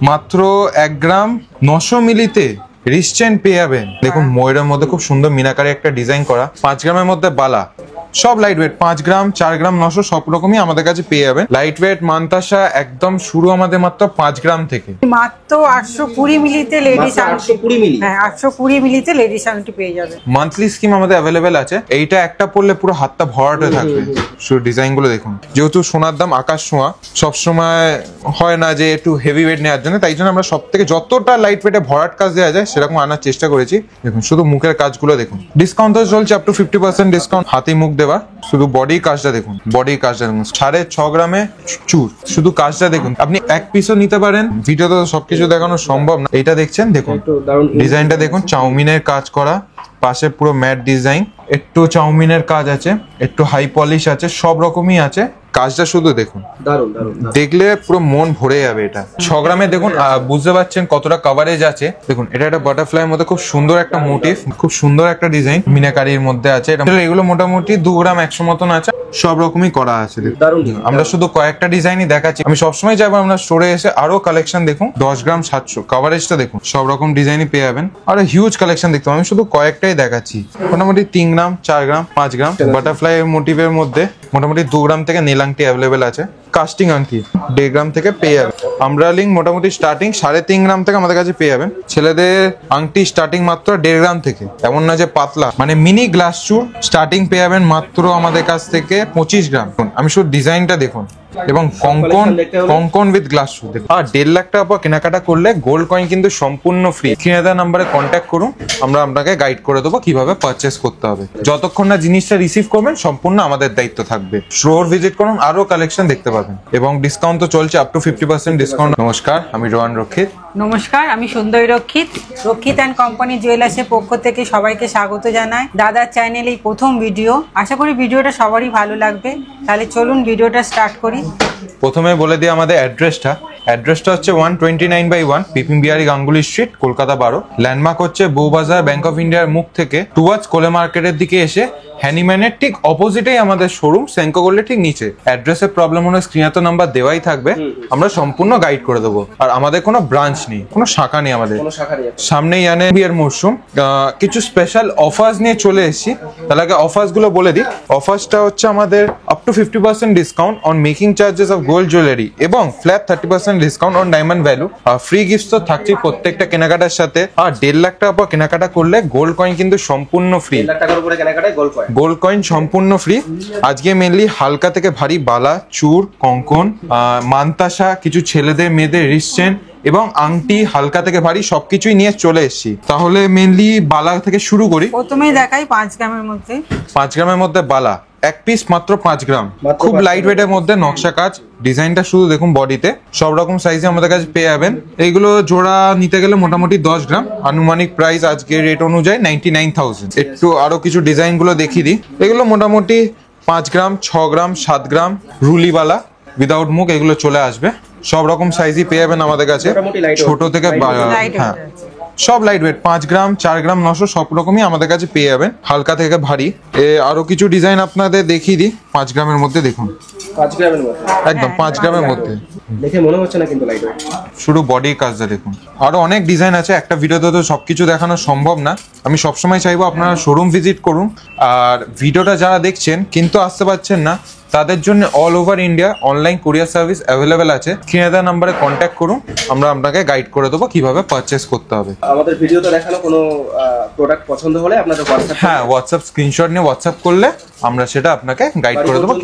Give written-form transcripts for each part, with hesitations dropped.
মাত্র 1 গ্রাম 900 মিলিতে wrist chain পেয়ে যাবেন। দেখুন ময়ূরের মধ্যে খুব সুন্দর মিনাকারি একটা ডিজাইন করা, 5 গ্রামের মধ্যে বালা, সব লাইট ওয়েট, 5 গ্রাম 4 গ্রাম 900 সব রকমই আমাদের কাছে পেয়ে যাবেন। লাইট ওয়েট মান্তাসা একদম শুরু আমাদের মাত্র 5 গ্রাম থেকে। মাত্র 820 মিলিতে লেডিস আংটি, 820 মিলি, হ্যাঁ 820 মিলিতে লেডিস আংটি পেয়ে যাবে। মান্থলি স্কিম আমাদের অ্যাভেলেবেল আছে। এইটা একটা পড়লে পুরো হাতটা ভরাট হয়ে থাকবে। শুধু ডিজাইন গুলো দেখুন, যেহেতু সোনার দাম আকাশ ছোঁয়া, সবসময় হয় না যে একটু হেভি ওয়েট নেওয়ার জন্য, তাই জন্য আমরা সব থেকে যতটা লাইট ওয়েটে ভরাট কাজ দেওয়া যায় সেরকম আনার চেষ্টা করেছি। দেখুন শুধু মুখের কাজগুলো দেখুন, ডিসকাউন্ট তো চলছে আপ টু 50% ডিসকাউন্ট, হাতি মুখ দেওয়া। শুধু বডি কাজটা দেখুন, বডি কাজটা দেখুন, 6.5 গ্রামে চুর, শুধু কাজটা দেখুন। আপনি এক পিসও নিতে পারেন, ভিডিও তো সবকিছু দেখানো সম্ভব না। এটা দেখছেন, দেখুন ডিজাইনটা দেখুন, চাউমিনের কাজ করা, পাশে পুরো ম্যাট ডিজাইন, একটু চাউমিনের কাজ আছে, একটু হাই পলিশ আছে, সব রকমই আছে। কাজটা শুধু দেখুন, দারুণ দারুণ, দেখলে পুরো মন ভরে যাবে। এটা 6 গ্রামে দেখুন, বুঝতে পারছেন কতটা কভারেজ আছে। দেখুন এটা একটা বাটারফ্লাইয়ের মধ্যে খুব সুন্দর একটা মোটিভ, খুব সুন্দর একটা ডিজাইন মিনাকারির মধ্যে আছে। এগুলো মোটামুটি 2 গ্রাম 100 মতন আছে, সব রকমই করা আছে। আমরা শুধু কয়েকটা ডিজাইনই দেখাচ্ছি, আমি সবসময় যাবো আমরা স্টোরে এসে আরো কালেকশন দেখুন। 10 গ্রাম 700 কভারেজটা দেখুন, সব রকম ডিজাইনই পেয়ে যাবেন। আর হিউজ কালেকশন দেখতে, আমি শুধু কয়েকটাই দেখাচ্ছি। মোটামুটি 3 গ্রাম 4 গ্রাম 5 গ্রাম বাটারফ্লাই মোটিভের মধ্যে মোটামুটি 2 গ্রাম থেকে নীল আংটি অ্যাভেলেবেল আছে। কাস্টিং আংটি 1.5 গ্রাম থেকে পেয়ে যাবেন। আমরালিং মোটামুটি স্টার্টিং 3.5 গ্রাম থেকে আমাদের কাছে পেয়ে যাবেন। ছেলেদের আংটি স্টার্টিং মাত্র 1.5 গ্রাম থেকে, এমন না যে পাতলা, মানে মিনি গ্লাস চুর স্টার্টিং পেয়ে যাবেন মাত্র আমাদের কাছ থেকে 25 গ্রাম। আমি শুধু ডিজাইনটা দেখুন, এবং কঙ্কন উইথ গ্লাস শু দেখুন। আর 1.5 লাখ টাকা পর কেনাকাটা করলে গোল্ড কয়েন কিন্তু সম্পূর্ণ ফ্রি। স্ক্রিনে দেওয়া নাম্বারে কন্ট্যাক্ট করুন, আমরা আপনাকে গাইড করে দেবো কিভাবে পারচেস করতে হবে। যতক্ষণ না জিনিসটা রিসিভ করবেন সম্পূর্ণ আমাদের দায়িত্ব থাকবে। স্টোর ভিজিট করুন, আরো কালেকশন দেখতে পাবেন, এবং ডিসকাউন্ট তো চলছে আপ টু 50% ডিসকাউন্ট। নমস্কার, আমি রোহান রক্ষিত। নমস্কার, আমি সুন্দরী রক্ষিত। রক্ষিত অ্যান্ড কোম্পানি জুয়েলার্সের পক্ষ থেকে সবাইকে স্বাগত জানাই। দাদার চ্যানেল এই প্রথম ভিডিও, আশা করি ভিডিওটা সবারই ভালো লাগবে। তাহলে চলুন ভিডিওটা স্টার্ট করি। প্রথমে বলে দিই আমাদের অ্যাড্রেসটা হচ্ছে 129/1 বিপিন বিহারী গাঙ্গুলি স্ট্রিট, কলকাতা 12। ল্যান্ডমার্ক হচ্ছে বউবাজার ব্যাংক অফ ইন্ডিয়ার মুখ থেকে টুয়ার্ডস কোলে মার্কেটের দিকে এসে হ্যানিম্যানের ঠিক অপোজিটেই আমাদের শোরুম, সেঙ্কো গোল্ডের ঠিক নিচে। অ্যাড্রেসের প্রবলেম হলে স্ক্রিনে তো নাম্বার দেওয়াই থাকবে, আমরা সম্পূর্ণ গাইড করে দেবো। আর আমাদের কোনো ব্রাঞ্চ নেই, কোনো শাখা নেই আমাদের। সামনেই জানে বিয়ের মরশুম, কিছু স্পেশাল অফার্স নিয়ে চলে এসেছি। তাহলে আগে অফার্স গুলো বলে দিই। অফার্সটা হচ্ছে আমাদের up to 50% discount on making charges of gold jewellery এবং flat 30% discount on diamond value. Free gifts তো থাকছেই প্রত্যেকটা কেনাকাটার সাথে। আর 1.5 লাখ টাকা পর কেনাকাটা করলে গোল্ড কয়েন কিন্তু সম্পূর্ণ ফ্রি। 1.5 লাখ টাকার উপরে কেনাকাটায় গোল্ড কয়েন সম্পূর্ণ ফ্রি। আজকে মেনলি হালকা থেকে ভারী বালা, চুর, কঙ্কন, মান্তাসা, কিছু ছেলেদের মেয়েদের রিস্ট চেন এবং আংটি, হালকা থেকে ভারী সবকিছুই নিয়ে চলে এসেছি। তাহলে মেনলি বালা থেকে শুরু করি। প্রথমেই দেখাই 5 গ্রামের মধ্যে। 5 গ্রামের মধ্যে বালা এক পিস মাত্র 5 গ্রাম, খুব লাইট ওয়েটের মধ্যে নকশা কাজ। ডিজাইনটা শুধু দেখুন, বডিতে সব রকম সাইজে আমাদের কাছে পেয়ে যাবেন। এইগুলো জোড়া নিতে গেলে মোটামুটি 10 গ্রাম, আনুমানিক প্রাইস আজকে রেট অনুযায়ী 99,000। একটু আরো কিছু ডিজাইন গুলো দেখিয়ে দিই। এগুলো মোটামুটি 5 গ্রাম 6 গ্রাম 7 গ্রাম রুলিওয়ালা উইদাউট মুখ, এগুলো চলে আসবে। সব রকম সাইজই পেয়ে যাবেন আমাদের কাছে, ছোট থেকে হ্যাঁ সব লাইট ওয়েট। 5 গ্রাম 4 গ্রাম 900 সব রকমই আমাদের কাছে পেয়ে যাবেন, হালকা থেকে ভারী। আরো কিছু ডিজাইন আপনাদের দেখিয়ে দিই। 5 গ্রামের মধ্যে দেখুন, 5 গ্রামের মধ্যে একদম 5 গ্রামের মধ্যে দেখে মনে হচ্ছে না কিন্তু লাইট ওয়েট। শুধু বডির কাজটা দেখুন। আরো অনেক ডিজাইন আছে, একটা ভিডিওতে তো সবকিছু দেখানো সম্ভব না। আমি সবসময় চাইবো আপনারা শোরুম ভিজিট করুন। আর ভিডিওটা যারা দেখছেন কিন্তু আসতে পারছেন না, তাদের জন্য all over India online courier service available আছে। স্ক্রিনে দেওয়া নাম্বারে কন্ট্যাক্ট করুন, আমরা আপনাকে গাইড করে দেবো কিভাবে পারচেস করতে হবে। আমাদের ভিডিওতে দেখানো কোনো প্রোডাক্ট পছন্দ হলে আপনাদের হোয়াটসঅ্যাপ স্ক্রিনশট নিয়ে হোয়াটসঅ্যাপ করলে আমরা সেটা আপনাকে গাইড করে দেবো।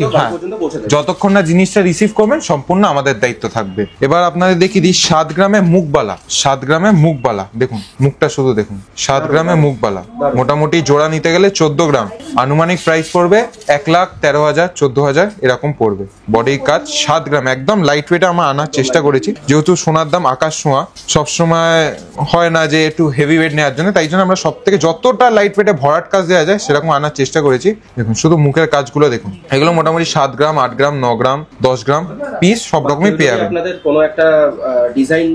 যতক্ষণ না জিনিসটা রিসিভ করবেন সম্পূর্ণ আমাদের দায়িত্ব থাকবে। এবার আপনাদের দেখিয়ে দিই 7 গ্রামে মুখবালা। 7 গ্রামে মুখবালা দেখুন, মুখটা শুধু দেখুন। 7 গ্রামে মুখবালা মোটামুটি জোড়া নিতে গেলে 14 গ্রাম, আনুমানিক প্রাইস পড়বে 1,13,000 14,000 এরকম পড়বে। বডির কাজ 7 গ্রাম, একদম লাইট ওয়েটে আমরা আনার চেষ্টা করেছি। যেহেতু সোনার দাম আকাশ ছোঁয়া, সবসময় হয় না যে একটু হেভি ওয়েট নেওয়ার জন্য, তাই জন্য আমরা সব থেকে যতটা লাইট ওয়েটে ভরাট কাজ দেওয়া যায় সেরকম আনার চেষ্টা করেছি। দেখুন শুধু মুখের কাজগুলো দেখুন। এগুলো মোটামুটি 7 গ্রাম 8 গ্রাম 9 গ্রাম 10 গ্রাম পিস সব রকমই পেয়ে যাবেন। আপনাদের কোনো একটা ডিজাইন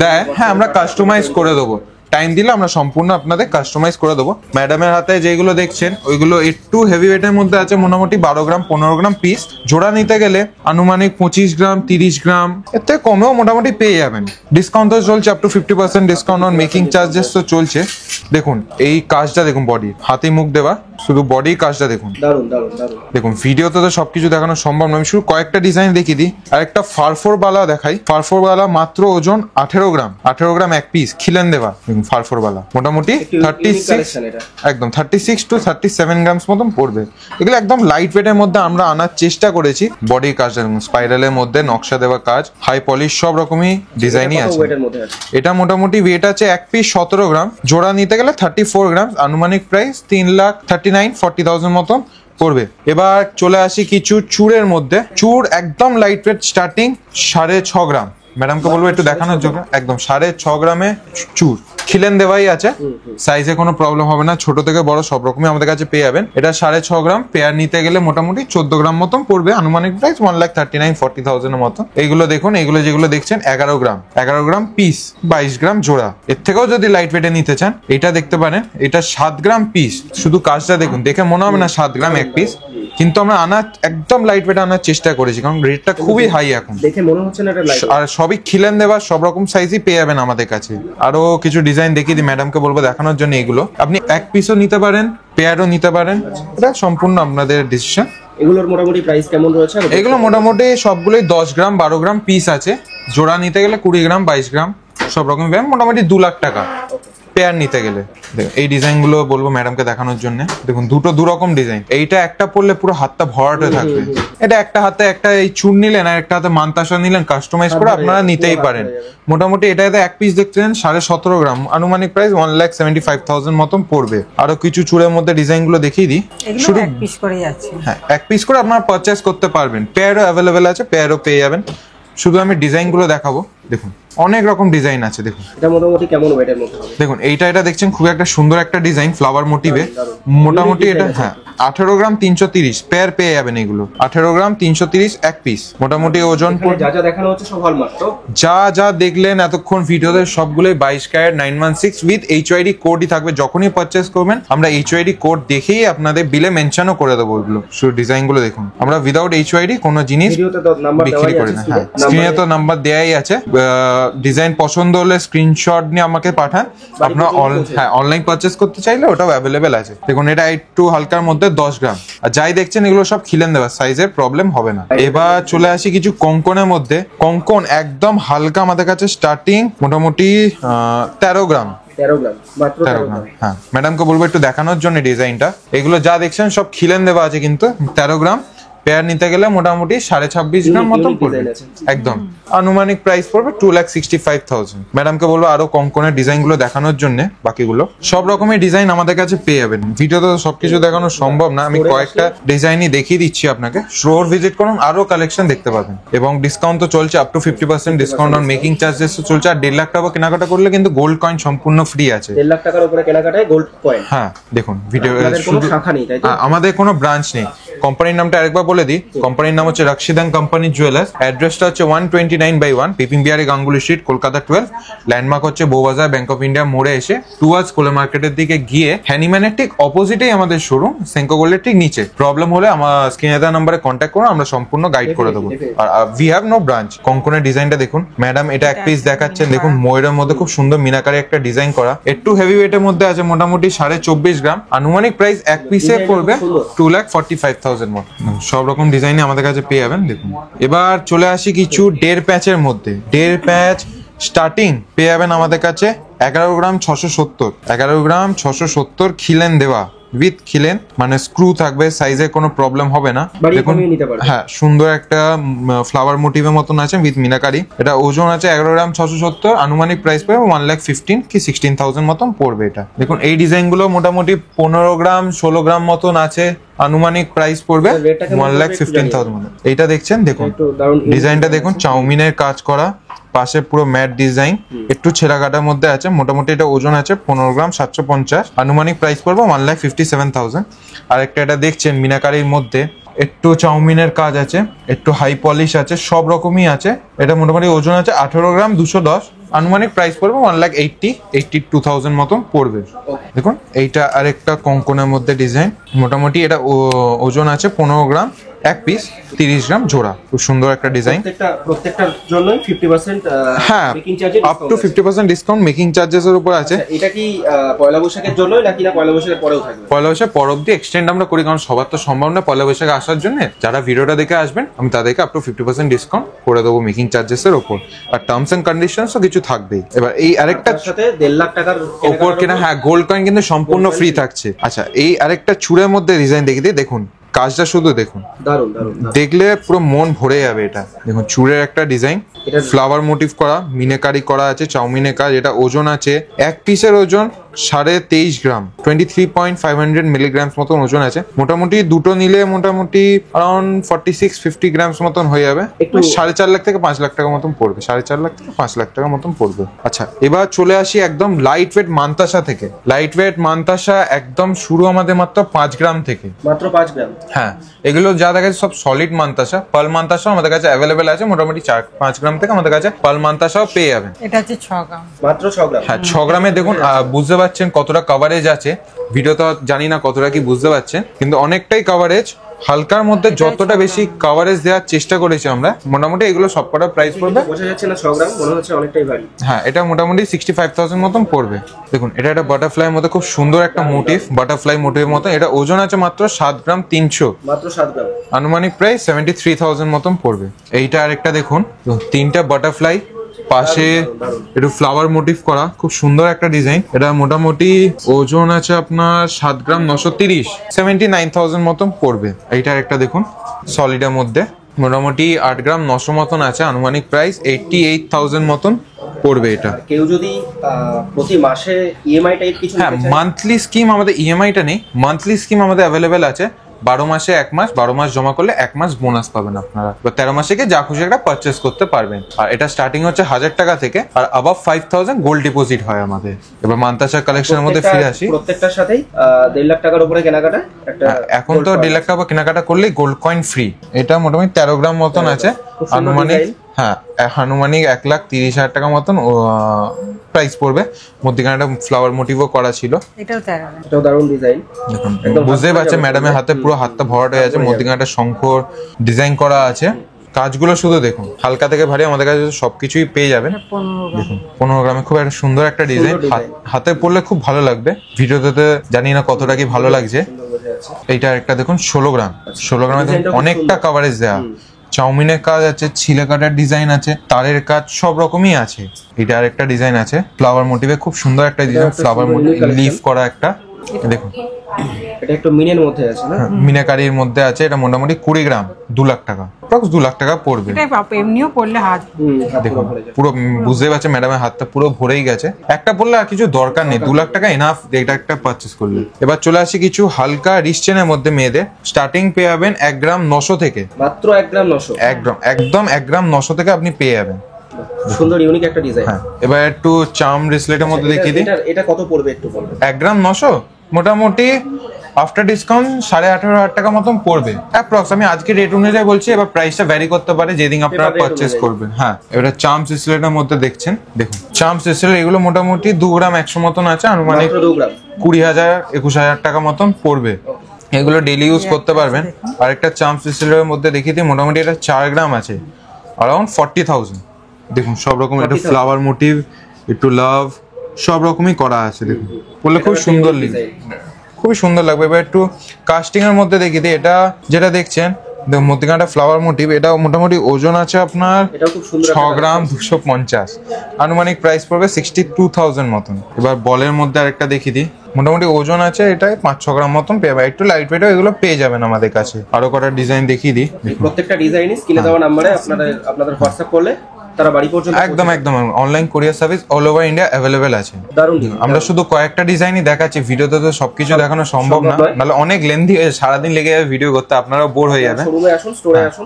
দেয়, হ্যাঁ আমরা কাস্টমাইজ করে দেবো। টাইম দিলে আমরা সম্পূর্ণ আপনাদের কাস্টমাইজ করে দেবো। ম্যাডামের হাতে যেগুলো দেখছেন ওইগুলো একটু হেভি ওয়েটের মধ্যে আছে, মোটামুটি 12 গ্রাম 15 গ্রাম পিস। জোড়া নিতে গেলে আনুমানিক 25 গ্রাম 30 গ্রাম এর থেকে কমেও মোটামুটি পেয়ে যাবেন। ডিসকাউন্ট তো চলছে, up to 50% discount on making charges তো চলছে। দেখুন এই কাজটা দেখুন, বডি হাতে মুখ দেওয়া, শুধু বডি কাজটা দেখুন, দারুন দারুন দারুন। দেখুন ভিডিওতে তো সবকিছু দেখানো সম্ভব নয়, আমি শুধু কয়েকটা ডিজাইন দেখিয়ে দিই। আর একটা ফারফোর বালা দেখাই। ফারফোর বালা মাত্র ওজন 18 গ্রাম, 18 গ্রাম এক পিস, খিলেন দেওয়া। দেখুন ফারফোর বালা মোটামুটি 36, একদম 36 to 37 গ্রামস মতন পড়বে। এগুলো একদম লাইট ওয়েটের মধ্যে আমরা আনার চেষ্টা করেছি। বডি কাজটা দেখুন, স্পাইরালের মধ্যে নকশা দেওয়া কাজ, হাই পলিশ, সব রকমই ডিজাইনই আছে। এটা মোটামুটি ওয়েট আছে এক পিস 17 গ্রাম, জোড়া নিতে গেলে 34 গ্রাম, আনুমানিক প্রাইস 3,39,40,000 মতন পড়বে। এবার চলে আসি কিছু চুড়ের মধ্যে। চুড় একদম লাইট ওয়েট, স্টার্টিং 6.5 গ্রাম। ম্যাডামকে বলবো একটু দেখানোর জন্য। একদম 6.5 গ্রামে চুড়, খিলেন দেওয়াই আছে, সাইজে কোনো প্রবলেম হবে না, ছোট থেকে বড় সব রকমই আমাদের কাছে পেয়ে যাবেন। এটা 6.5 গ্রাম, পেয়ার নিতে গেলে মোটামুটি 14 গ্রাম মতন পড়বে, আনুমানিক প্রাইস 1,39,40,000 এর মতো। এইগুলো দেখুন, এইগুলো যেগুলো দেখছেন 11 গ্রাম, 11 গ্রাম পিস, 22 গ্রাম জোড়া। এর থেকেও যদি লাইট ওয়েটে নিতে চান এটা দেখতে পারেন, এটা 7 গ্রাম পিস। শুধু কাজটা দেখুন, দেখে মনে হবে না 7 গ্রাম এক পিস, কিন্তু আমরা আনার একদম লাইট ওয়েট আনার চেষ্টা করেছি, কারণ রেটটা খুবই হাই এখন, দেখে মনে হচ্ছে না এটা লাইট। আর সবই খিলেন দেওয়া, সব রকম সাইজই পেয়ে যাবেন আমাদের কাছে। আরো কিছু ডিজাইন দেখিয়ে দিই, ম্যাডামকে বলবো দেখানোর জন্য। এগুলো আপনি এক পিসও নিতে পারেন, পেয়ারও নিতে পারেন, এটা সম্পূর্ণ আপনাদের ডিসিশন। এগুলোর মোটামুটি প্রাইস কেমন রয়েছে? এগুলো মোটামুটি সবগুলোই 10 গ্রাম 12 গ্রাম পিস আছে, জোড়া নিতে গেলে 20 গ্রাম 22 গ্রাম সব রকম পেয়ে, মোটামুটি 2 লাখ টাকা পেয়ার নিতে গেলে। এই ডিজাইন গুলো বলবো ম্যাডামকে দেখানোর জন্য। দেখুন দুটো দু রকম ডিজাইন, এইটা একটা পরলে পুরো হাতটা ভরাট হয়ে থাকবে। এটা একটা হাতে একটা এই চুন নিলেন, আর একটা হাতে মানতাসা নিলেন, কাস্টমাইজ করে আপনারা নিতেই পারেন। মোটামুটি এটাতে এক পিস দেখছেন 17.5 গ্রাম, আনুমানিক প্রাইস 1,75,000 মতন পড়বে। আরো কিছু চুড়ের মধ্যে ডিজাইন গুলো দেখিয়ে দিই। শুধু এক পিস করে যাচ্ছে, হ্যাঁ এক পিস করে আপনারা পারচেস করতে পারবেন। পেয়ারও অ্যাভেলেবেল আছে, পেয়ারও পেয়ে যাবেন। শুধু আমি ডিজাইন গুলো দেখাবো, দেখুন অনেক রকম ডিজাইন আছে। দেখুন এটা মোটামুটি কেমন ওয়েটের মধ্যে হবে? দেখুন এটা দেখছেন খুব একটা সুন্দর একটা ডিজাইন, ফ্লাওয়ার মোটিভে। মোটামুটি এটা হ্যাঁ 18 গ্রাম 330 পেয়ার পেয়ে যাবেন। এগুলো 18 গ্রাম 330 এক পিস, মোটামুটি ওজন যা যা দেখানো হচ্ছে সব হলমার্ক তো? যা দেখলেন এতক্ষণ ভিডিওতে সবগুলোই 22 ক্যারেট 916 উইথ HYD কোডই থাকবে। যখনই পারচেস করবেন আমরা HYD কোড দেখেই আপনাদের বিলে মেনশনও করে দেবো। এগুলো শুধু ডিজাইন গুলো দেখুন, আমরা উইদাউট HYD কোনো জিনিস বিক্রি করি না। হ্যাঁ স্ক্রিনে তো নাম্বার দেয়াই আছে। ডিজাইন পছন্দ হলে স্ক্রিনশট নিয়ে আমাকে পাঠান। আপনার অনলাইন পারচেস করতে চাইলে ওটাও অ্যাভেলেবেল আছে। দেখুন এটা একটু হালকার মধ্যে 10 গ্রাম, আর যাই দেখছেন এগুলো সব খিলেন দেওয়া, সাইজের প্রবলেম হবে না। এবার চলে আসি কিছু কঙ্কনের মধ্যে। কঙ্কন একদম হালকা আমাদের কাছে স্টার্টিং মোটামুটি 13 গ্রাম। 13 গ্রাম মাত্র 13 গ্রাম। হ্যাঁ ম্যাডামকে বলবো একটু দেখানোর জন্য ডিজাইনটা। এগুলো যা দেখছেন সব খিলেন দেওয়া আছে, কিন্তু 13 গ্রাম পেয়ার নিতে গেলে মোটামুটি 26.5 গ্রাম মতো পড়বে। একদম আনুমানিক প্রাইস পড়বে 2,65,000। ম্যাডামকে বলবো আরো কঙ্কনের ডিজাইন গুলো দেখানোর জন্য। বাকিগুলো সব রকমের ডিজাইন আমাদের কাছে পেয়ে যাবেন। ভিডিওতে তো সবকিছু দেখানো সম্ভব না, আমি কয়েকটা ডিজাইনই দেখিয়ে দিচ্ছি আপনাকে। স্টোর ভিজিট করুন, আরো কালেকশন দেখতে পাবেন। এবং ডিসকাউন্ট তো চলছে, up to 50% discount on making charges চলছে। আর 1.5 লাখ টাকা কেনাকাটা করলে কিন্তু গোল্ড কয়েন সম্পূর্ণ ফ্রি আছে। 1.5 লাখ টাকার উপরে কেনাকাটায় গোল্ড কয়েন। হ্যাঁ দেখুন ভিডিও শুধু শাখা নেই, তাই তো? আমাদের কোনো ব্রাঞ্চ নেই। কোম্পানির নামটা আরেকবার বলে দিই, কোম্পানির নাম হচ্ছে রক্ষিদান কোম্পানি জুয়েলার্স। অ্যাড্রেসটা হচ্ছে 129/1 piping Bihari Ganguly street, Kolkata 12। Landmark হচ্ছে বউবাজার ব্যাংক অফ ইন্ডিয়া মোড়ে এসে টুয়ার্ডস কোলে মার্কেটের দিকে গিয়ে হ্যানিম্যানের ঠিক অপোজিটেই আমাদের শোরুম, সেঙ্কো গোল্ডের ঠিক নিচে। প্রবলেম হলে আমার স্ক্রিনে দেওয়া নাম্বারে কন্ট্যাক্ট করুন, আমরা সম্পূর্ণ গাইড করে দেবো। আর উই হ্যাভ নো ব্রাঞ্চ। কঙ্কনের ডিজাইনটা দেখুন ম্যাডাম, এটা এক পিস দেখাচ্ছেন। দেখুন ময়ূরের মধ্যে খুব সুন্দর মিনাকারি একটা ডিজাইন করা, একটু হেভি ওয়েটের মধ্যে আছে, মোটামুটি 24.5 গ্রাম। আনুমানিক প্রাইস এক পিসে পড়বে 2,45,000 মতো। সব রকম ডিজাইনে আমাদের কাছে পেয়ে যাবেন। দেখুন এবার চলে আসি কিছু 1.5 প্যাচের মধ্যে। 1.5 প্যাচ স্টার্টিং পেয়ে যাবেন আমাদের কাছে 11 গ্রাম 670, 11 গ্রাম 670 খিলেন দেওয়া উইথ খিলেন, মানে স্ক্রু থাকবে, সাইজে কোনো প্রবলেম হবে না। দেখুন হ্যাঁ সুন্দর একটা ফ্লাওয়ার মোটিভের মতন আছে উইথ মিনাকারি। এটা ওজন আছে 11 গ্রাম 670, আনুমানিক প্রাইস পাবে 1,15,000 কি 16,000 মতন পড়বে এটা। দেখুন এই ডিজাইন গুলো মোটামুটি 15 গ্রাম 16 গ্রাম মতন আছে, আনুমানিক প্রাইস পড়বে 1,15,000 মতো। এইটা দেখছেন, দেখুন ডিজাইনটা দেখুন, চাউমিনের কাজ করা, পাশে পুরো ম্যাট ডিজাইন, একটু ছেঁড়া কাটার মধ্যে আছে। মোটামুটি এটা ওজন আছে 15 গ্রাম 750, আনুমানিক প্রাইস পড়বে 1,57,000। আর একটা এটা দেখছেন মিনাকারির মধ্যে, একটু চাউমিনের কাজ আছে, একটু হাই পলিশ আছে, সব রকমই আছে। এটা মোটামুটি ওজন আছে 18 গ্রাম 210, আনুমানিক প্রাইস পড়বে 1,80,82,000 মতন পড়বে। দেখুন এইটা আরেকটা কঙ্কনের মধ্যে ডিজাইন, মোটামুটি এটা ওজন আছে 15 গ্রাম এক পিস, 30 গ্রাম জোড়া। খুব সুন্দর একটা ডিজাইন। প্রত্যেকটার জন্য 50% হ্যাঁ, মেকিং চার্জে up to 50% discount making charges এর উপর আছে। এটা কি পয়লা বৈশাখের জন্য নাকি না পয়লা বৈশাখের পরেও থাকবে? পয়লা বৈশাখ পর অব্দি এক্সটেন্ড আমরা করি, কারণ সবার তো সম্ভব না পয়লা বৈশাখে আসার জন্য। যারা ভিডিওটা দেখে আসবেন আমি তাদেরকে আপ টু 50% ডিসকাউন্ট করে দেবো মেকিং চার্জেস এর উপর, আর টার্মস এন্ড কন্ডিশনসও কিছু থাকবেই। এবার এই আরেকটা সাথে 1.5 লাখ টাকার উপর কিনা, হ্যাঁ গোল্ড কয়েন কিন্তু সম্পূর্ণ ফ্রি থাকছে। আচ্ছা, এই আরেকটা চূড়ের মধ্যে ডিজাইন দেখিয়ে দিই, দেখুন কাজটা শুধু দেখুন, দারুন দারুন, দেখলে পুরো মন ভরে যাবে। এটা দেখুন চূড়ের একটা ডিজাইন, ফ্লাওয়ার মোটিভ করা, মিনেকারি করা আছে, চাউমিনের কাজ। এটা ওজন আছে এক পিসের ওজন 23.5 গ্রাম, 23.500 মিলিগ্রামস মতন ওজন আছে। মোটামুটি দুটো নিলে মোটামুটি অ্যারাউন্ড 46-50 গ্রামস মতন হয়ে যাবে। 4.5 লাখ থেকে 5 লাখ টাকা মতন পড়বে, 4.5 লাখ থেকে 5 লাখ টাকা মতন পড়বে। আচ্ছা, এবার চলে আসি একদম লাইট ওয়েট মান্তাসা থেকে। লাইট ওয়েট মান্তাসা একদম শুরু আমাদের মাত্র 5 গ্রাম থেকে, মাত্র 5 গ্রাম। হ্যাঁ, এগুলো যা দেখা যাচ্ছে সব সলিড মান্তাসা। পাল মান্তাসা আমাদের কাছে অ্যাভেলেবেল আছে, মোটামুটি 4-5 গ্রাম থেকে আমাদের কাছে পাল মান্তাসাও পেয়ে যাবেন। এটা হচ্ছে 6 গ্রাম, মাত্র 6 গ্রাম। হ্যাঁ, 6 গ্রামে দেখুন বুঝতে পারছেন কতটা কভারেজ আছে। ভিডিও তো জানি না কতটা কি বুঝতে পারছেন, কিন্তু অনেকটাই কভারেজ। হালকার মধ্যে যতটা বেশি কভারেজ দেওয়ার চেষ্টা করেছি আমরা, মোটামুটি এগুলো সবকটা প্রাইস পড়বে। বোঝা যাচ্ছে না 6 গ্রাম, মনে হচ্ছে অনেকটাই ভারী। হ্যাঁ, এটা মোটামুটি 65,000 মতন পড়বে। দেখুন এটা একটা বাটারফ্লাই মধ্যে খুব সুন্দর একটা মোটিভ, বাটারফ্লাই মোটিভের মতো। এটা ওজন আছে মাত্র 7 গ্রাম 300, মাত্র 7 গ্রাম। আনুমানিক প্রাইস 73,000 মতন পড়বে। এইটা আরেকটা দেখুন, তিনটা বাটারফ্লাই, পাশে একটু ফ্লাওয়ার মোটিভ করা, খুব সুন্দর একটা ডিজাইন। এটা মোটামুটি ওজন আছে আপনার 7 গ্রাম 930, 79,000 মতন পড়বে। এইটার একটা দেখুন সলিডের মধ্যে, মোটামুটি 8 গ্রাম 900 মতন আছে, আনুমানিক প্রাইস 88,000 মতন পড়বে। এটা কেউ যদি প্রতি মাসে ইএমআই টাইপ কিছু, হ্যাঁ মান্থলি স্কিম, আমাদের ইএমআইটা নেই, মান্থলি স্কিম আমাদের অ্যাভেলেবেল আছে। 12 মাসে 1 মাস, 12 মাস জমা করলে 1 মাস বোনাস পাবেন আপনারা। 13 মাসে গিয়ে যা খুশি একটা পারচেস করতে পারবেন। আর এটা স্টার্টিং হচ্ছে 1000 টাকা থেকে, আর আবাভ 5,000 গোল্ড ডিপোজিট হয় আমাদের। এবার মান্তাসা কালেকশনের মধ্যে ফিরে আসি। প্রত্যেকটার সাথেই 1.5 লাখ টাকার উপরে কেনাকাটা একটা, এখন তো 1.5 লাখ টাকা কেনাকাটা করলেই গোল্ড কয়েন ফ্রি। এটা মোটামুটি 13 গ্রাম মতন আছে, আনুমানিক হ্যাঁ আনুমানিক 1,30,000 টাকা মতন প্রাইস পড়বে। মধ্যখানে একটা ফ্লাওয়ার মোটিভও করা ছিল, এটাও দারুণ ডিজাইন। দেখুন বুঝতেই পারছেন ম্যাডামের হাতে পুরো হাতটা ভরাট হয়ে আছে। মধ্যখানে একটা শঙ্কর ডিজাইন করা আছে। কাজগুলো শুধু দেখুন, হালকা থেকে ভারী আমাদের কাছে সবকিছুই পেয়ে যাবেন। দেখুন 15 গ্রামে খুব একটা সুন্দর একটা ডিজাইন, হাতে পড়লে খুব ভালো লাগবে। ভিডিওতে জানি না কতটা কি ভালো লাগছে। এইটা একটা দেখুন 16 গ্রাম, 16 গ্রামে অনেকটা কভারেজ দেওয়া। চাউমিনের কাজ আছে, ছিলে কাটার ডিজাইন আছে, তারের কাজ সব রকমই আছে। এটা আরেকটা ডিজাইন আছে ফ্লাওয়ার মোটিভে, খুব সুন্দর একটা ডিজাইন, ফ্লাওয়ার মোটিভ লিফ করা একটা। দেখুন এটা একটু মিনের মধ্যে আছে না, মিনাকারির মধ্যে আছে। এটা মোটামুটি 20 গ্রাম 2 লাখ টাকা, অ্যাপ্রক্স 2 লাখ টাকা পড়বে। এমনিও পড়লে হাত দেখুন পুরো বুঝতে পারছে ম্যাডামের হাতটা পুরো ভরেই গেছে। একটা পড়লে আর কিছু দরকার নেই, 2 লাখ টাকা এনাফ এটা একটা পারচেস করলে। এবার চলে আসি কিছু হালকা রিস্টেনের মধ্যে মেয়েদের। স্টার্টিং পেয়ে যাবেন 1 গ্রাম 900 থেকে, মাত্র 1 গ্রাম 900, 1 গ্রাম একদম 1 গ্রাম 900 থেকে আপনি পেয়ে যাবেন। সুন্দর ইউনিক একটা ডিজাইন। হ্যাঁ, এবার একটু চার্ম ব্রেসলেটের মধ্যে দেখিয়ে দিই। এটা কত পড়বে একটু বলবেন? 1 গ্রাম 900 মোটামুটি আফটার ডিসকাউন্ট 18,500 টাকা মতন পড়বে অ্যাপ্রক্স। আমি আজকে রেট অনুযায়ী বলছি, এবার প্রাইসটা ভ্যারি করতে পারে যেদিন আপনারা পারচেস করবেন। হ্যাঁ, এবার চার্ম ব্রেসলেটের মধ্যে দেখছেন, দেখুন চার্ম ব্রেসলেট এগুলো মোটামুটি 2 গ্রাম 100 মতন আছে, আনুমানিক 20,000-21,000 টাকা মতন পড়বে। এগুলো ডেইলি ইউজ করতে পারবেন। আরেকটা চার্ম ব্রেসলেটের মধ্যে দেখিয়ে দিই, মোটামুটি এটা 4 গ্রাম আছে, অ্যারাউন্ড 40,000। দেখুন সব রকম, একটু ফ্লাওয়ার মোটিভ, একটু লাভ, সব রকমই করা আছে। দেখুন বললে খুব সুন্দর লাগবে, খুবই সুন্দর লাগবে। এবার একটু কাস্টিং এর মধ্যে দেখিয়ে দিই। এটা যেটা দেখছেন মধ্যখানটা ফ্লাওয়ার মোটিভ, এটা মোটামুটি ওজন আছে আপনার 6 গ্রাম 250, আনুমানিক প্রাইস পড়বে 62,000 মতন। এবার বলের মধ্যে আরেকটা দেখিয়ে দিই, মোটামুটি ওজন আছে এটা 5-6 গ্রাম মতন পেয়ে যাবে। একটু লাইট ওয়েটও এগুলো পেয়ে যাবেন আমাদের কাছে। আরো কটা ডিজাইন দেখিয়ে দিই। প্রত্যেকটা ডিজাইনই স্ক্রিনে দেওয়া নম্বরে আপনাদের হোয়াটসঅ্যাপ করলে তারা বাড়ি পর্যন্ত একদম অনলাইন কোরিয়ার service all over India available আছে। আমরা শুধু কয়েকটা ডিজাইনই দেখাচ্ছি, ভিডিওতে তো সবকিছু দেখানো সম্ভব না, নাহলে অনেক লেন্দি সারাদিন লেগে যাবে ভিডিও করতে, আপনারাও বোর হয়ে যাবেন।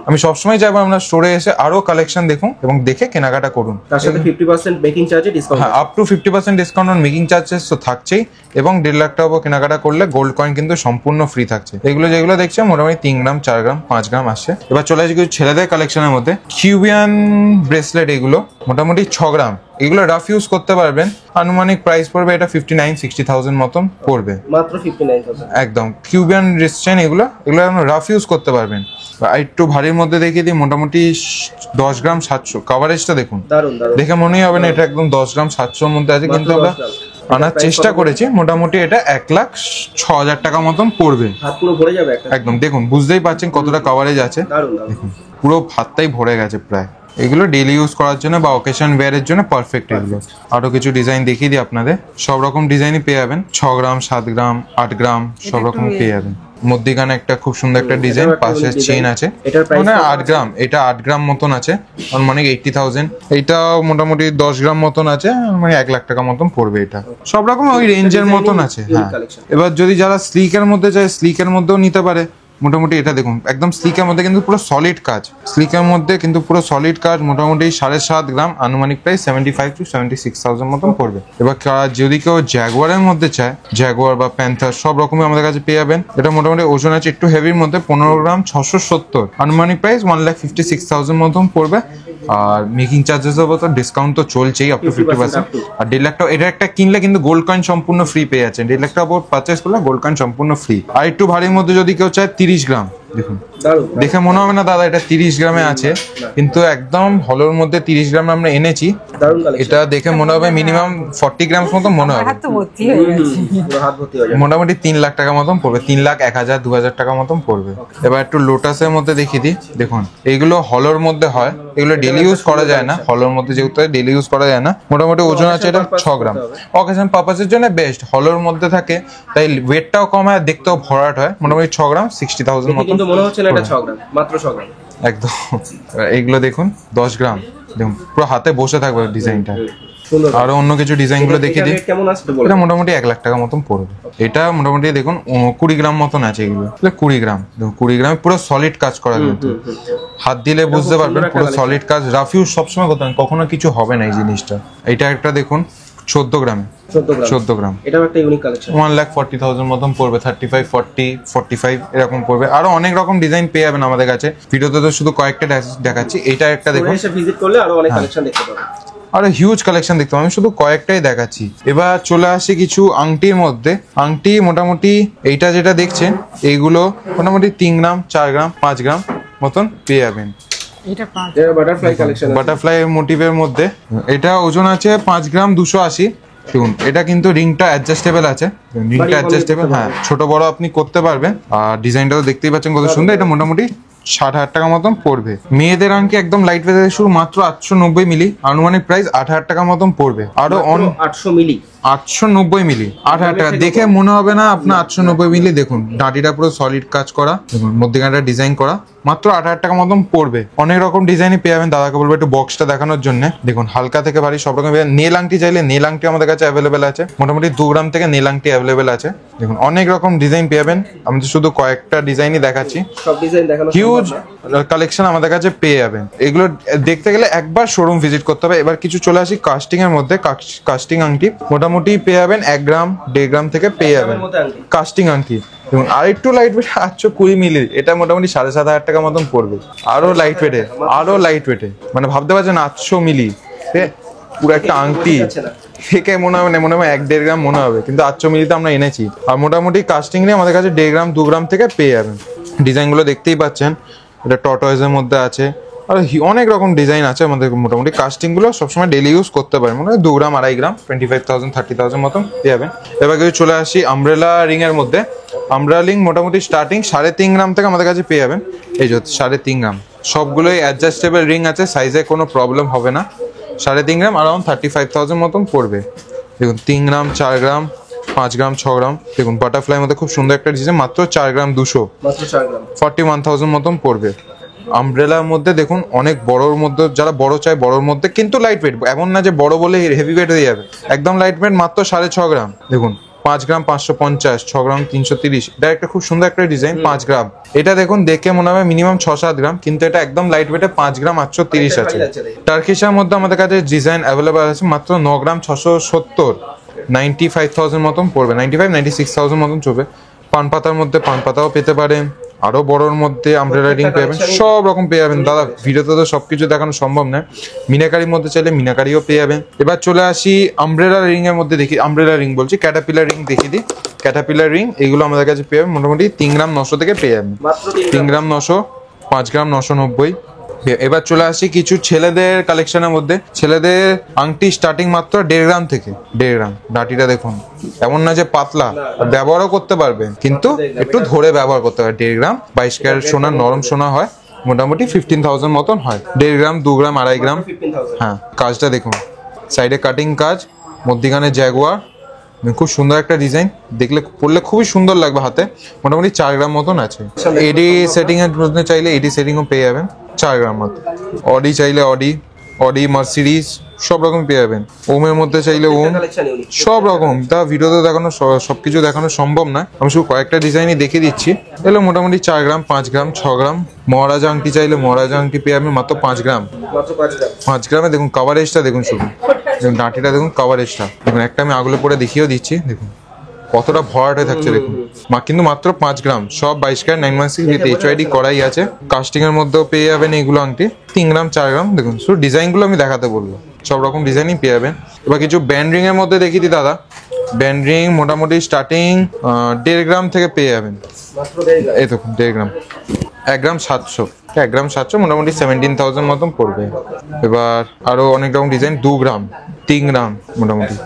আমি সবসময় চাইবো আপনারা স্টোরে এসে আরো কালেকশন দেখুন এবং দেখে কেনাকাটা করুন। তার সাথে 50% মেকিং চার্জে ডিসকাউন্ট, হ্যাঁ up to 50% discount on making charges তো থাকছেই, এবং 1.5 লাখ টাকা কেনাকাটা করলে গোল্ড কয়েন কিন্তু সম্পূর্ণ ফ্রি থাকছে। এগুলো যেগুলো দেখছেন মোটামুটি 3 গ্রাম 4 গ্রাম 5 গ্রাম আসছে। এবার চলে আসি কিছু ছেলেদের কালেকশনের মধ্যে। কিউবিয়ান ব্রেসলেট ব্রেসলেট এগুলো মোটামুটি 6 গ্রাম, এগুলো রাফ ইউজ করতে পারবেন। আনুমানিক প্রাইস পড়বে এটা 59-60,000 মতন পড়বে, মাত্র 59,000। একদম কিউবিয়ান রিস্ট চেন, এগুলো রাফ ইউজ করতে পারবেন। আর একটু ভারীর মধ্যে দেখিয়ে দিই, মোটামুটি 10 গ্রাম 700, কভারেজটা দেখুন, দারুন দারুন। দেখে মনেই হবে না এটা একদম 10 গ্রাম 700 মধ্যে আছে, কিন্তু মাত্র আমরা 10 গ্রাম। আনার Price চেষ্টা কত? করেছি। মোটামুটি এটা 1,06,000 টাকা মতন পড়বে। হাত পুরো ভরে যাবে একটা। একদম দেখুন, বুঝতেই পারছেন কতটা কভারেজ আছে, দারুন দারুন। পুরো হাতটাই ভরে গেছে প্রায়। এগুলো ডেইলি ইউজ করার জন্য বা অকেশন ওয়্যারের জন্য পারফেক্ট এগুলো। আরো কিছু ডিজাইন দেখিয়ে দিই আপনাদের, সব রকম ডিজাইনই পেয়ে যাবেন, 6 গ্রাম 7 গ্রাম 8 গ্রাম সব রকম পেয়ে যাবেন। মধ্যিখানে একটা খুব সুন্দর একটা ডিজাইন, এটাও একটা পাশে unique চেইন design। আছে, এটার price মানে কত 8 গ্রাম, এটা 8 গ্রাম মতন আছে, মানে 80,000। এইটাও মোটামুটি 10 গ্রাম মতন আছে, মানে 1 লাখ টাকা মতন পড়বে। এটা সব রকম ওই রেঞ্জের মতন আছে। হ্যাঁ, collection। এবার যদি যারা স্লিকের মধ্যে চায়, স্লিকের মধ্যেও নিতে পারে। মোটামুটি এটা দেখুন, একদম স্লিকের মধ্যে কিন্তু পুরো সলিড কাজ, স্লিকের মধ্যে কিন্তু পুরো সলিড কাজ, মোটামুটি 7.5 গ্রাম, আনুমানিক প্রাইস 75-76,000 মতন পড়বে। এবার যদি কেউ জ্যাগুয়ারের মধ্যে চায়, জ্যাগুয়ার বা প্যান্থার সব রকমই আমাদের কাছে পেয়ে যাবেন। এটা মোটামুটি ওজন আছে একটু হেভির মধ্যে, 15 গ্রাম 670, আনুমানিক প্রাইস 1,56,000 মতন পড়বে। আর মেকিং চার্জেসের উপর তো ডিসকাউন্ট তো চলছেই, আপ টু 50%। আর 1.5 লাখ টাকা এটা একটা কিনলে কিন্তু গোল্ড কয়েন সম্পূর্ণ ফ্রি পেয়ে যাচ্ছেন। 1.5 লাখ টাকা পারচেস করলে গোল্ড কয়েন সম্পূর্ণ ফ্রি। আর একটু ভারীর মধ্যে যদি কেউ চায় 30 গ্রাম, দেখুন দারুন। দেখে মনে হবে না দাদা এটা 30 গ্রামে আছে, কিন্তু একদম হলোর মধ্যে 30 গ্রাম আমরা এনেছি। দারুন কালেকশন। এটা দেখে মনে হবে মিনিমাম 40 গ্রাম মতো মনে হবে। হাত তো ভর্তি হয়ে গেছে। পুরো হাত ভর্তি হয়ে যাবে। মোটামুটি 3 লাখ টাকা মতন পড়বে, 3 লাখ 1,000 2,000 টাকা মতন পড়বে। এবার একটু লোটাসের মধ্যে দেখিয়ে দিই, দেখুন এইগুলো হলোর মধ্যে হয়, এগুলো ডেলি ইউজ করা যায় না, হলোর মধ্যে যেহেতু ডেলি ইউজ করা যায় না। মোটামুটি ওজন আছে এটা 6 গ্রাম, অকেশন পারপাসের জন্য বেস্ট, হলোর মধ্যে থাকে তাই ওয়েটটাও কম হয়, দেখতেও ভরাট হয়। মোটামুটি 6 গ্রাম 60,000 মতন কিন্তু মনে হচ্ছে না এটা 6 গ্রাম, মাত্র 6 গ্রাম। একদম। এইগুলো দেখুন 10 গ্রাম, দেখুন পুরো হাতে বসে থাকবে ডিজাইনটা। সুন্দর। আরো অন্য কিছু ডিজাইন গুলো দেখিয়ে দিই, এটা কেমন আসছে বলো? এটা মোটামুটি 1 লাখ টাকা মতন পড়বে। এটা মোটামুটি দেখুন 20 গ্রাম মতন আছে, এগুলো 20 গ্রাম, দেখুন 20 গ্রামে পুরো সলিড কাজ করা, কিন্তু হাত দিলে বুঝতে পারবেন পুরো সলিড কাজ। রাফ ইউজ সবসময় করতে হবে, কখনো কিছু হবে না এই জিনিসটা। এটা একটা দেখুন 14 গ্রামে, 14 গ্রাম, এটাও একটা ইউনিক কালেকশন। 1,40,000 মতন পড়বে, 35, 40, 45 এরকম পড়বে। আরো অনেক রকম ডিজাইন পেয়ে যাবেন আমাদের কাছে, ভিডিওতে তো শুধু কয়েকটা দেখাচ্ছি। এটা একটা দেখুন, এসে ভিজিট করলে আরো অনেক কালেকশন দেখতে পাবেন। আরো হিউজ কালেকশন দেখতে পাবেন, আমি শুধু কয়েকটাই দেখাচ্ছি। এবার চলে আসি কিছু আংটির মধ্যে। আংটি মোটামুটি এইটা যেটা দেখছেন, এইগুলো মোটামুটি 3 গ্রাম 4 গ্রাম 5 গ্রাম মতন পেয়ে যাবেন। এটা 5 এটা বাটারফ্লাই কালেকশন। বাটারফ্লাই মোটিভের মধ্যে এটা ওজন আছে 5 গ্রাম 280। দেখুন এটা কিন্তু রিংটা অ্যাডজাস্টেবল আছে, রিংটা অ্যাডজাস্টেবল, হ্যাঁ ছোট বড় আপনি করতে পারবেন। আর ডিজাইনটাও দেখতেই পাচ্ছেন কত সুন্দর। এটা মোটামুটি 60,000 টাকা মতন পড়বে। মেয়েদের আংটি একদম লাইট ওয়েট থেকে শুরু, মাত্র 890 মিলি, আনুমানিক প্রাইস 8,000 টাকা মতন পড়বে। আরো 800 মিলি, 890 মিলি 8,000 টাকা, দেখে মনে হবে না আপনার 890 মিলি। দেখুন ডাঁটিটা পুরো সলিড কাজ করা, দেখুন মধ্যখানটা ডিজাইন করা, মাত্র 8,000 টাকা মতন পড়বে। অনেক রকম ডিজাইনই পেয়ে যাবেন। দাদাকে বলবো একটু বক্সটা দেখানোর জন্য। দেখুন হালকা থেকে ভারী সব রকম। নেল আংটি চাইলে নেল আংটি আমাদের কাছে অ্যাভেলেবেল আছে, মোটামুটি 2 গ্রাম থেকে নেল আংটি অ্যাভেলেবেল আছে। দেখুন অনেক রকম ডিজাইন পেয়ে যাবেন, আমি তো শুধু কয়েকটা ডিজাইনই দেখাচ্ছি। সব ডিজাইন দেখানো হিউজ কালেকশন আমাদের কাছে পেয়ে যাবেন। এগুলো দেখতে গেলে একবার শোরুম ভিজিট করতে হবে। এবার কিছু চলে আসি কাস্টিং এর মধ্যে। কাস্টিং আংটি মোটামুটি পেয়ে যাবেন 1 গ্রাম 1.5 গ্রাম থেকে পেয়ে যাবেন কাস্টিং আংটি। দেখুন আর একটু লাইট ওয়েট 820 মিলি, এটা মোটামুটি 7,500 টাকা মতন পড়বে। আরো লাইট ওয়েটে, আরো লাইট ওয়েটে, মানে ভাবতে পারছেন 800 মিলি পুরো একটা আংটি দেখে মনে হবে না, মনে হবে 1-1.5 গ্রাম মনে হবে, কিন্তু 800 মিলিতে আমরা এনেছি। আর মোটামুটি কাস্টিং নিয়ে আমাদের কাছে 1.5 গ্রাম 2 গ্রাম থেকে পেয়ে যাবেন। ডিজাইনগুলো দেখতেই পাচ্ছেন, এটা টর্টয়েজের মধ্যে আছে, আর অনেক রকম ডিজাইন আছে আমাদের। মোটামুটি কাস্টিং গুলো সবসময় ডেলি ইউজ করতে পারেন, মানে 2 গ্রাম 2.5 গ্রাম 25,000 30,000 মতন পেয়ে যাবেন। এবার কিছু চলে আসি আমব্রেলা রিং এর মধ্যে। আমব্রেলা রিং মোটামুটি স্টার্টিং 3.5 গ্রাম থেকে আমাদের কাছে পেয়ে যাবেন। এই যে 3.5 গ্রাম, সবগুলোই অ্যাডজাস্টেবল রিং আছে, সাইজে কোনো প্রবলেম হবে না। 3.5 গ্রাম অ্যারাউন্ড 35,000 মতন পড়বে। দেখুন 3 গ্রাম 4 গ্রাম 5 গ্রাম 6 গ্রাম। দেখুন বাটারফ্লাই মধ্যে খুব সুন্দর একটা ডিজাইন, মাত্র 4 গ্রাম 200, মাত্র 4 গ্রাম 41,000 মতন পড়বে। আমব্রেলার মধ্যে দেখুন অনেক বড়োর মধ্যে, যারা বড় চায় বড়োর মধ্যে, কিন্তু লাইট ওয়েট, এমন না যে বড় বলে হেভি ওয়েট হয়ে যাবে, একদম লাইট ওয়েট, মাত্র 6.5 গ্রাম। দেখুন 5 গ্রাম 550, 6 গ্রাম 330। এটা একটা খুব সুন্দর একটা ডিজাইন, 5 গ্রাম। এটা দেখুন দেখে মনে হবে মিনিমাম 6-7 গ্রাম, কিন্তু এটা একদম লাইট ওয়েটে 5 গ্রাম 830 আছে। টার্কিশের মধ্যে আমাদের কাছে ডিজাইন অ্যাভেলেবল আছে, মাত্র 9 গ্রাম 670, 95,000 মতন পড়বে, 95-96,000 মতন চলবে। পান পাতার মধ্যে পান পাতাও পেতে পারেন, আরো বড়র মধ্যে আমব্রেলা রিং পেয়ে যাবেন, সব রকম পেয়ে যাবেন দাদা। ভিডিওতে তো সবকিছু দেখানো সম্ভব নয়। মিনাকারির মধ্যে চাইলে মিনাকারিও পেয়ে যাবেন। এবার চলে আসি আমব্রেলা রিং এর মধ্যে, দেখি আমব্রেলা রিং বলছি, ক্যাটারপিলার রিং দেখিয়ে দিই। ক্যাটারপিলার রিং এগুলো আমাদের কাছে পেয়ে যাবেন মোটামুটি 3 গ্রাম 900 থেকে পেয়ে যাবেন। মাত্র 3 গ্রাম 900, 5 গ্রাম 990। এবার চলে আসি কিছু ছেলেদের কালেকশনের মধ্যে। ছেলেদের আংটি স্টার্টিং মাত্র 1.5 গ্রাম থেকে। 1.5 গ্রাম ডাটিটা দেখুন, এমন না যে পাতলা, ব্যবহারও করতে পারবেন কিন্তু একটু ধরে ব্যবহার করতে হবে। 1.5 গ্রাম 22 ক্যারেট সোনা, নরম সোনা হয়, মোটামুটি 15,000 মতন হয়। 1.5 গ্রাম 2 গ্রাম 2.5 গ্রাম। 15,000। হ্যাঁ, কাজটা দেখুন, সাইডে কাটিং কাজ, মধ্যিখানে জ্যাগুয়ার, খুব সুন্দর একটা ডিজাইন, দেখলে পরলে খুবই সুন্দর লাগবে হাতে। মোটামুটি 4 গ্রাম মতন আছে। এডি সেটিং এর মধ্যে চাইলে এডি সেটিংও পেয়ে যাবেন 4 গ্রাম মতো। অডি চাইলে অডি মার্সিডিজ সব রকম পেয়ে যাবেন। ওমের মধ্যে চাইলে ওম, সব রকম। তা ভিডিওতে দেখানো সবকিছু দেখানো সম্ভব না, আমি শুধু কয়েকটা ডিজাইনই দেখিয়ে দিচ্ছি। এগুলো মোটামুটি 4 গ্রাম 5 গ্রাম 6 গ্রাম। মহারাজা আংটি চাইলে মহারাজা আংটি পেয়ে যাবেন মাত্র 5 গ্রাম। মাত্র 5 গ্রাম। 5 গ্রামে দেখুন কভারেজটা দেখুন, শুধু দেখুন ডাঁটিটা দেখুন, কভারেজটা দেখুন। একটা আমি আগুলো পরে দেখিয়েও দিচ্ছি, দেখুন কতটা ভরাট হয়ে থাকছে দেখুন। কিন্তু মাত্র 5 গ্রাম, সব 22 ক্যারেট 916 উইথ HYD করাই আছে। কাস্টিং এর মধ্যেও পেয়ে যাবেন এইগুলো আংটি। 3 গ্রাম 4 গ্রাম দেখুন, শুধু ডিজাইনগুলো আমি দেখাতে বলবো, সব রকম ডিজাইনই পেয়ে যাবেন। এবার কিছু ব্যান্ড রিং এর মধ্যে দেখিয়ে দিই দাদা। ব্যান্ড রিং মোটামুটি স্টার্টিং 1.5 গ্রাম থেকে পেয়ে যাবেন। মাত্র 1.5 গ্রাম। এই দেখুন 1.5 গ্রাম, 1 গ্রাম 700, 1 গ্রাম 700 মোটামুটি 17,000 মতন পড়বে। এবার আরো অনেক রকম ডিজাইন, 2 গ্রাম 3 গ্রাম মোটামুটি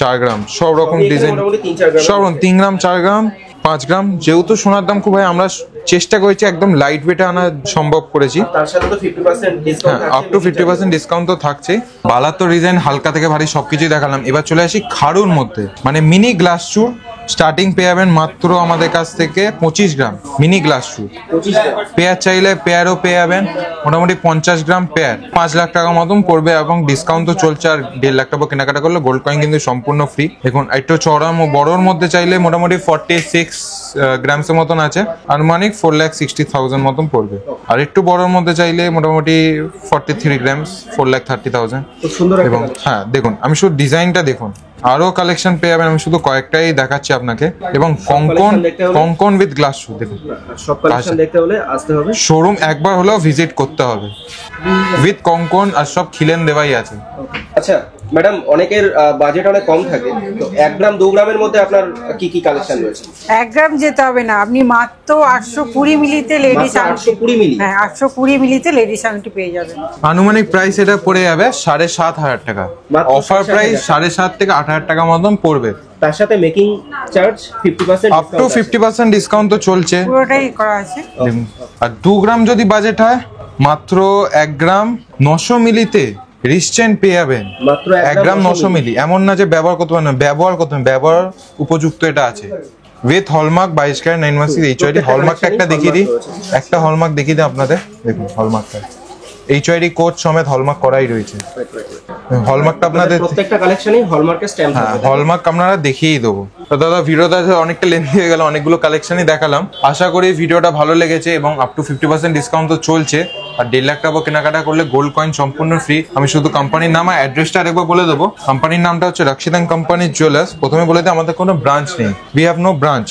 4 গ্রাম, সব রকম ডিজাইন, মোটামুটি 3-4 গ্রাম। সব রকম 3 গ্রাম 4 গ্রাম 5 গ্রাম। যেহেতু সোনার দাম খুব হয়, আমরা চেষ্টা করেছি একদম লাইট ওয়েটে আনা সম্ভব করেছি। তার সাথে তো 50% ডিসকাউন্ট হ্যাঁ, আপ টু 50% ডিসকাউন্ট তো থাকছে। বালার তো ডিজাইন হালকা থেকে ভারী সবকিছুই দেখালাম। এবার চলে আসি খাড়ুর মধ্যে, মানে মিনি গ্লাস চুর। স্টার্টিং পেয়ে যাবেন মাত্র আমাদের কাছ থেকে 25 গ্রাম মিনি গ্লাস চুর। 25 গ্রাম। পেয়ার চাইলে পেয়ারও পেয়ে যাবেন, মোটামুটি 50 গ্রাম পেয়ার 5 লাখ টাকা মতন পড়বে, এবং ডিসকাউন্ট তো চলছে। আর 1.5 লাখ টাকা কেনাকাটা করলে গোল্ড কয়েন কিন্তু সম্পূর্ণ ফ্রি। দেখুন একটু চড়া বড়োর মধ্যে চাইলে মোটামুটি 46 গ্রামসের মতন আছে, আনুমানিক 4,60,000 মতন পড়বে। আর একটু বড়োর মধ্যে চাইলে মোটামুটি 43 গ্রামস 4,30,000। খুব সুন্দর একটা এবং হ্যাঁ দেখুন, আমি শুধু ডিজাইনটা দেখুন, আরো কালেকশন পেয়ে যাবেন। আমি শুধু কয়েকটাই দেখাচ্ছি আপনাকে। এবং কঙ্কন উইথ গ্লাস শু দেখুন, সব কালেকশন দেখতে হলে আসতে হবে শোরুম একবার হলেও ভিজিট করতে হবে। উইথ কঙ্কন আর সব খিলেন দেওয়াই আছে। আচ্ছা ম্যাডাম, অনেকের বাজেট অনেক কম থাকে, তো 1 গ্রাম 2 গ্রামের মধ্যে আপনার কি কি কালেকশন রয়েছে? 1 গ্রাম যেতে হবে না, আপনি মাত্র 820 মিলিতে লেডিস আংটি। 820 মিলি? হ্যাঁ, 820 মিলিতে লেডিস আংটি পেয়ে যাবেন। আনুমানিক প্রাইস এটা পড়ে যাবে 7,500 টাকা। মাত্র অফার প্রাইস 7,500 থেকে 8,000 টাকা মতন পড়বে। তার সাথে making charge 50% up to 50% discount তো চলছে। পুরোটাই করা আছে। দেখুন, আর 2 গ্রাম যদি বাজেট হয়, মাত্র 1 গ্রাম 900 মিলিতে রিস্টেন্ট পেয়ে যাবেন। মাত্র 1 গ্রাম 900 মিলি, এমন না যে ব্যবহার করতে পারেন না, ব্যবহার উপযুক্ত এটা আছে। With hallmark 22 carat 916 HYD। হলমার্কটা একটা দেখিয়ে দিই, একটা হলমার্ক দেখিয়ে দিই আপনাদের। দেখুন হলমার্কটা HYD কোড সমেত হলমার্ক করাই রয়েছে। হলমার্কটা আপনাদের প্রত্যেকটা কালেকশনেই হলমার্কের স্ট্যাম্প হ্যাঁ, থাকবে। হলমার্ক আপনারা দেখিয়েই দেবো। তো দাদা ভিডিওটা অনেকটা লেন্থি হয়ে গেল, অনেকগুলো কালেকশনই দেখালাম। আশা করি ভিডিওটা ভালো লেগেছে, এবং আপ টু 50% ডিসকাউন্ট তো চলছে। আর 1.5 লাখ টাকা কেনাকাটা করলে গোল্ড কয়েন সম্পূর্ণ ফ্রি। আমি শুধু কোম্পানির নাম আর অ্যাড্রেসটা আরেকবার বলে দেবো। কোম্পানির নামটা হচ্ছে রাক্ষিতান কোম্পানি জুয়েলার্স। প্রথমে বলে দিই, আমাদের কোনো ব্রাঞ্চ নেই, উই হ্যাভ নো ব্রাঞ্চ।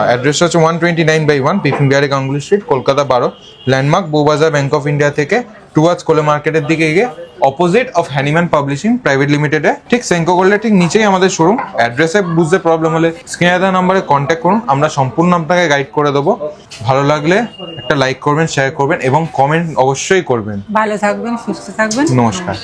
অ্যাড্রেসটা হচ্ছে 129/1 Bipin Bihari Ganguly street, Kolkata 12। Landmark Bowbazar bank of India থেকে টুয়ার্ডস কোলে মার্কেটের দিকে গিয়ে opposite of Hahnemann publishing private লিমিটেডে ঠিক সেঙ্কো গোল্ডের ঠিক নিচেই আমাদের শোরুম। অ্যাড্রেসে বুঝতে প্রবলেম হলে স্ক্রিনে দেওয়া নাম্বারে কন্ট্যাক্ট করুন, আমরা সম্পূর্ণ আপনাকে গাইড করে দেবো। ভালো লাগলে একটা লাইক করবেন, শেয়ার করবেন এবং কমেন্ট অবশ্যই করবেন। ভালো থাকবেন, সুস্থ থাকবেন। নমস্কার।